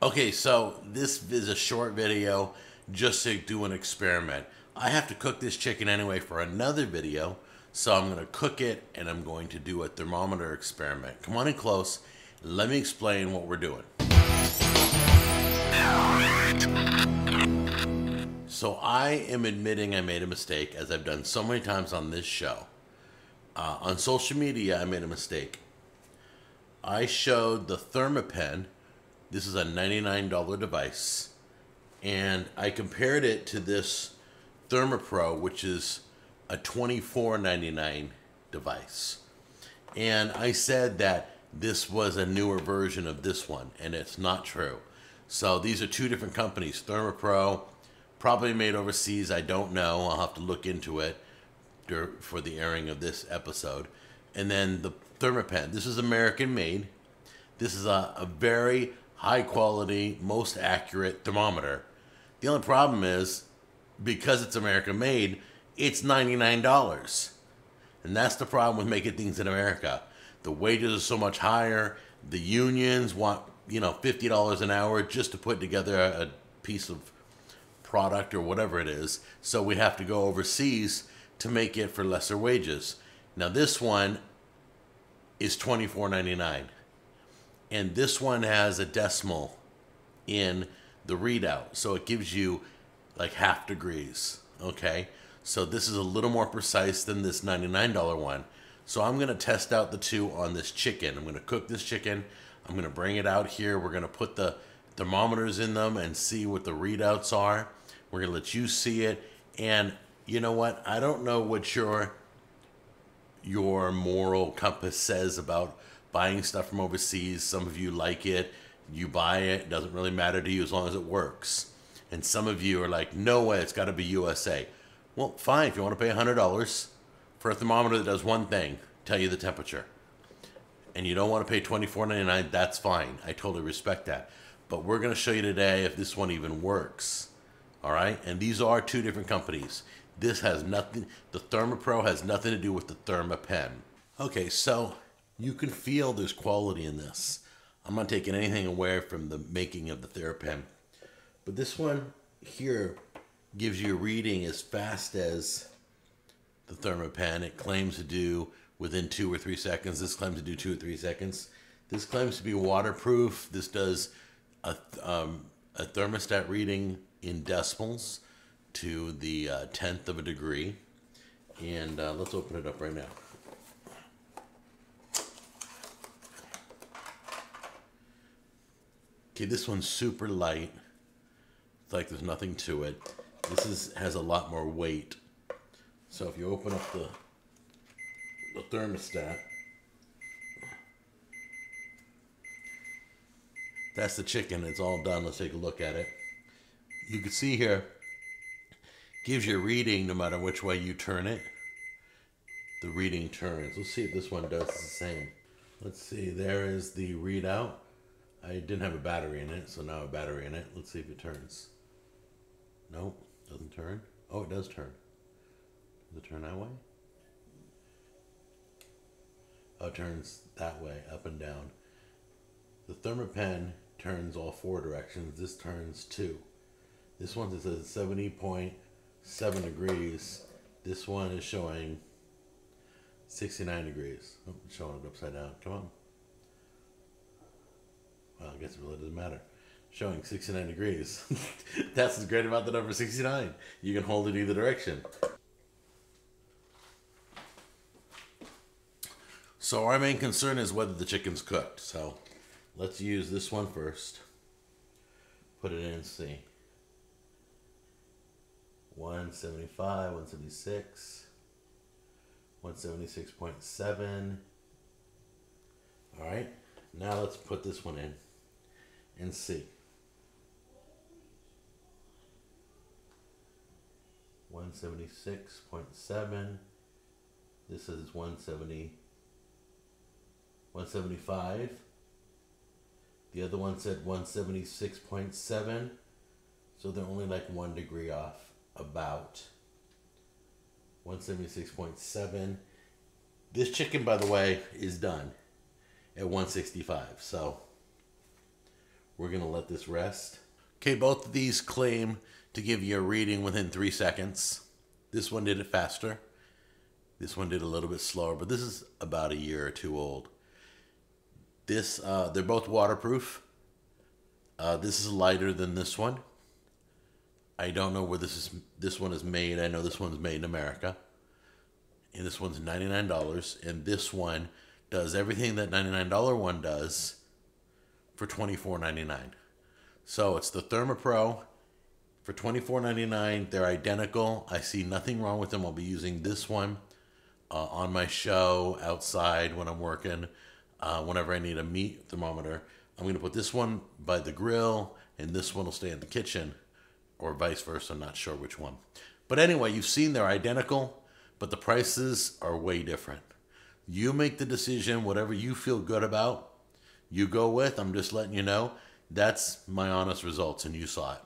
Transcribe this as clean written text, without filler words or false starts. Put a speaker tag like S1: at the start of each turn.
S1: Okay, so this is a short video just to do an experiment. I have to cook this chicken anyway for another video, so I'm going to cook it and I'm going to do a thermometer experiment. Come on in close. Let me explain what we're doing. So I am admitting I made a mistake, as I've done so many times on this show. On social media, I made a mistake. I showed the Thermapen. This is a $99 device, and I compared it to this Thermopro, which is a $24.99 device. And I said that this was a newer version of this one, and it's not true. So these are two different companies. Thermopro, probably made overseas, I don't know. I'll have to look into it for the airing of this episode. And then the Thermapen, this is American made. This is a very high quality, most accurate thermometer. The only problem is, because it's American made, it's $99. And that's the problem with making things in America. The wages are so much higher. The unions want, $50 an hour just to put together a piece of product or whatever it is. So we have to go overseas to make it for lesser wages. Now this one is $24.99. And this one has a decimal in the readout. So it gives you like half degrees. Okay. So this is a little more precise than this $99 one. So I'm going to test out the two on this chicken. I'm going to cook this chicken. I'm going to bring it out here. We're going to put the thermometers in them and see what the readouts are. We're going to let you see it. And you know what? I don't know what your moral compass says about buying stuff from overseas. Some of you like it. You buy it. It doesn't really matter to you as long as it works. And some of you are like, no way, it's got to be USA. Well, fine. If you want to pay $100 for a thermometer that does one thing, tell you the temperature, and you don't want to pay $24.99, that's fine. I totally respect that. But we're going to show you today if this one even works. All right? And these are two different companies. This has nothing, the Thermopro has nothing to do with the Thermapen. Okay, so you can feel there's quality in this. I'm not taking anything away from the making of the Thermapen. But this one here gives you a reading as fast as the Thermapen. It claims to do within 2 or 3 seconds. This claims to do 2 or 3 seconds. This claims to be waterproof. This does a thermostat reading in decimals to the 10th of a degree. And let's open it up right now. Okay, this one's super light. It's like there's nothing to it. This has a lot more weight. So if you open up the thermostat, that's the chicken. It's all done. Let's take a look at it. You can see here, gives you a reading no matter which way you turn it. The reading turns. Let's see if this one does the same. Let's see. There is the readout. I didn't have a battery in it, so now I have a battery in it. Let's see if it turns. Nope, doesn't turn. Oh, it does turn. Does it turn that way? Oh, it turns that way, up and down. The Thermapen turns all 4 directions. This turns 2. This one says 70.7 degrees. This one is showing 69 degrees. Oh, it's showing it upside down. Come on. Well, I guess it really doesn't matter. Showing 69 degrees. That's what's great about the number 69. You can hold it either direction. So our main concern is whether the chicken's cooked. So let's use this one first. Put it in and see. 175, 176, 176.7. All right. Now let's put this one in and see. 176.7. This is 175. The other one said 176.7. So they're only like 1 degree off, about. 176.7. This chicken, by the way, is done at 165. So We're going to let this rest. Okay, both of these claim to give you a reading within 3 seconds. This one did it faster. This one did a little bit slower, but this is about a year or two old. They're both waterproof. This is lighter than this one. I don't know where this one is made. I know this one's made in America. And this one's $99. And this one does everything that $99 one does for $24.99. So it's the Thermopro for $24.99. They're identical. I see nothing wrong with them. I'll be using this one on my show, outside when I'm working, whenever I need a meat thermometer. I'm going to put this one by the grill, and this one will stay in the kitchen, or vice versa. I'm not sure which one. But anyway, you've seen they're identical, but the prices are way different. You make the decision, whatever you feel good about, you go with. I'm just letting you know. That's my honest results, and you saw it.